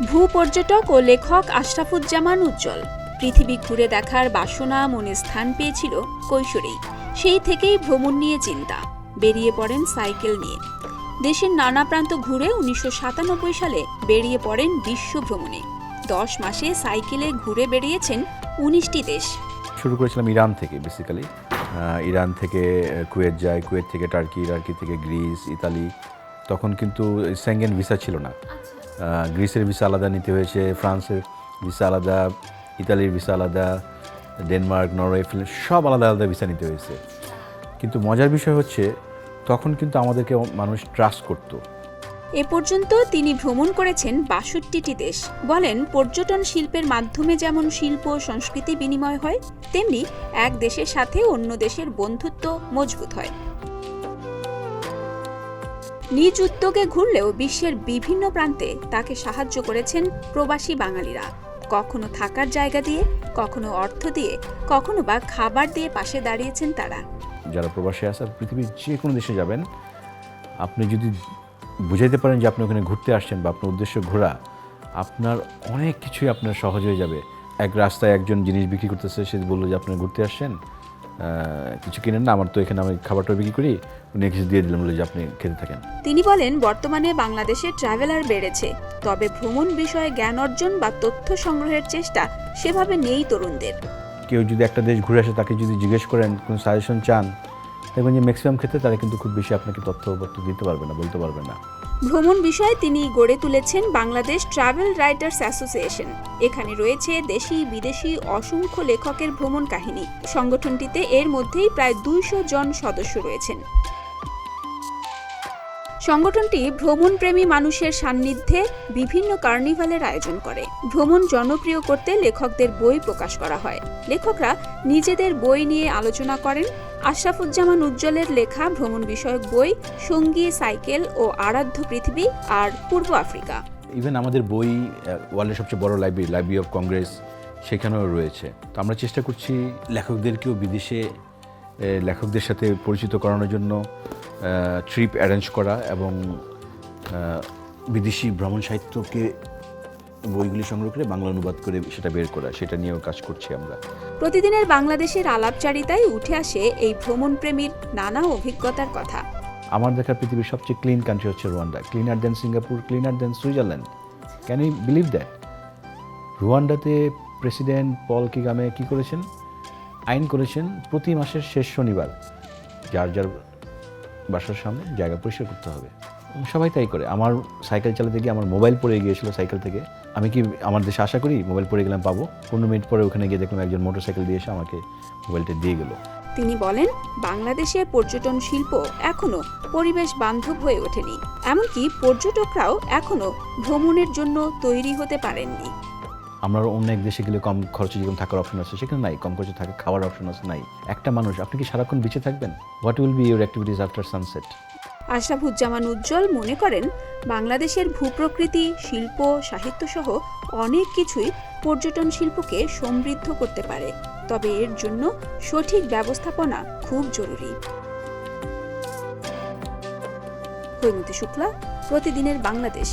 ভূপর্যটক ও লেখক আশরাফুজ্জামান উজ্জ্বল পৃথিবী ঘুরে দেখার বাসনা মনে স্থান পেয়েছিল কৈশোরেই। সেই থেকেই ভ্রমণ নিয়ে চিন্তা। বেরিয়ে পড়েন সাইকেল নিয়ে। দেশের নানা প্রান্ত ঘুরে ১৯৯৭ সালে বেরিয়ে পড়েন বিশ্ব ভ্রমণে। ১০ মাসে সাইকেলে ঘুরে বেরিয়েছেন ১৯টি দেশ। শুরু করেছিলাম ইরান থেকে, বেসিক্যালি ইরান থেকে কুয়েত যায়, কুয়েত থেকে টার্কি, টার্কি থেকে গ্রিস, ইতালি। তখন কিন্তু সেঙ্গেন ভিসা ছিল না। গ্রিসের ভিসা আলাদা নিতে হয়েছে, ফ্রান্সের ভিসা আলাদা, ইতালির ভিসা আলাদা, ডেনমার্ক, নরওয়ে, ফিনল্যান্ড সব আলাদা আলাদা ভিসা নিতে হয়েছে। কিন্তু মজার বিষয় হচ্ছে তখন কিন্তু আমাদেরকে মানুষ ট্রাস্ট করতো। এ পর্যন্ত তিনি ভ্রমণ করেছেন ৬২টি দেশ। বলেন, পর্যটন শিল্পের মাধ্যমে যেমন শিল্প সংস্কৃতি বিনিময় হয়, তেমনি এক দেশের সাথে অন্য দেশের বন্ধুত্ব মজবুত হয়। নিজ উদ্যোগে ঘুরলেও বিশ্বের বিভিন্ন প্রান্তে তাকে সাহায্য করেছেন প্রবাসী বাঙালিরা। কখনো থাকার জায়গা দিয়ে, কখনো অর্থ দিয়ে, কখনো বা খাবার দিয়ে পাশে দাঁড়িয়েছেন তারা। যারা প্রবাসী আছে, পৃথিবীর যে কোনো দেশে যাবেন, আপনি যদি বুঝাইতে পারেন যে আপনি ওখানে ঘুরতে আসছেন বা আপনার উদ্দেশ্য ঘোরা, আপনার অনেক কিছুই আপনার সহজ হয়ে যাবে। এক রাস্তায় একজন জিনিস বিক্রি করতেছে, সে বললো যে আপনি ঘুরতে আসছেন, কিছু কিনেন না, আমার তো এখানে আমি খাবারটা বিক্রি করি, উনি কিছু দিয়ে দিলাম, বলে যে আপনি খেতে থাকেন। তিনি বলেন, বর্তমানে বাংলাদেশে ট্রাভেলার বেড়েছে, তবে ভ্রমণ বিষয়ে জ্ঞান অর্জন বা তথ্য সংগ্রহের চেষ্টা সেভাবে নেই তরুণদের। কেউ যদি একটা দেশ ঘুরে আসে, তাকে যদি জিজ্ঞেস করেন, কোনো সাজেশন চান, দেখবেন যে ম্যাক্সিমাম ক্ষেত্রে তারা কিন্তু খুব বেশি আপনাকে তথ্য দিতে পারবে না, বলতে পারবে না। ভ্রমণ বিষয়ে তিনি গড়ে তুলেছেন বাংলাদেশ ট্রাভেল রাইটার্স অ্যাসোসিয়েশন। এখানে রয়েছে দেশি বিদেশি অসংখ্য লেখকের ভ্রমণ কাহিনী। সংগঠনটিতে এর মধ্যেই প্রায় ২০০ জন সদস্য রয়েছেন। সংগঠনটি ভ্রমণপ্রেমী মানুষের সান্নিধ্যে বিভিন্ন কার্নিভালের আয়োজন করে। ভ্রমণ জনপ্রিয় করতে লেখকদের বই প্রকাশ করা হয়। লেখকরা নিজেদের বই নিয়ে আলোচনা করেন। আশরাফুজ্জামান উজ্জ্বলের লেখা ভ্রমণ বিষয়ক বই সঙ্গী, সাইকেল ও আরাধ্য পৃথিবী আর পূর্ব আফ্রিকা। ইভেন আমাদের বই ওয়ার্ল্ডের সবচেয়ে বড় লাইব্রেরি অফ কংগ্রেস, সেখানেও রয়েছে। তো আমরা চেষ্টা করছি লেখকদেরকেও বিদেশে লেখকদের সাথে পরিচিত করানোর জন্য ট্রিপ অ্যারেঞ্জ করা এবং বিদেশি ভ্রমণ সাহিত্যকে বইগুলি সংগ্রহ করে বাংলা অনুবাদ করে সেটা বের করা, সেটা নিয়েও কাজ করছি আমরা। প্রতিদিনের বাংলাদেশের আলাপচারিতায় উঠে আসে এই ভ্রমণপ্রেমীর নানা অভিজ্ঞতার কথা। আমার দেখা পৃথিবীর সবচেয়ে ক্লিন কান্ট্রি হচ্ছে Rwanda. Cleaner than Singapore, cleaner than Switzerland. Can you believe that? রুয়ান্ডাতে প্রেসিডেন্ট পল কাগামে কী করেছেন? আইন করেছেন প্রতি মাসের শেষ শনিবার যার যার বাসার সামনে জায়গা পরিষ্কার করতে হবে। সবাই তাই করে। আমার সাইকেল চালাতে গিয়ে আমার মোবাইল পড়ে গিয়েছিল সাইকেল থেকে। আমি কি আমার দেশে আশা করি মোবাইল পড়ে গেলাম পাবো? ১৫ মিনিট পরে ওখানে গিয়ে দেখলাম একজন মোটরসাইকেল দিয়ে এসে আমাকে মোবাইলটা দিয়ে গেল। তিনি বলেন, বাংলাদেশে পর্যটন শিল্প এখনো পরিবেশ বান্ধব হয়ে ওঠেনি। এমনকি পর্যটকরাও এখনো ভ্রমণের জন্য তৈরি হতে পারেননি। আমরা অন্য এক দেশে গেলে কম খরচে যেরকম থাকার অপশন আছে, সেখানে নাই। কম খরচে থাকা খাওয়ার অপশন আছে, নাই। একটা মানুষ, আপনি কি সারাক্ষণ বেঁচে থাকবেন? What will be your activities after sunset? Ashrafuzzaman Ujjwal মনে করেন, বাংলাদেশের ভূপ্রকৃতি, শিল্প, সাহিত্য সহ অনেক কিছুই পর্যটন শিল্পকে সমৃদ্ধ করতে পারে, তবে এর জন্য সঠিক ব্যবস্থাপনা খুব জরুরি। হৈমতী শুক্লা, প্রতিদিনের বাংলাদেশ।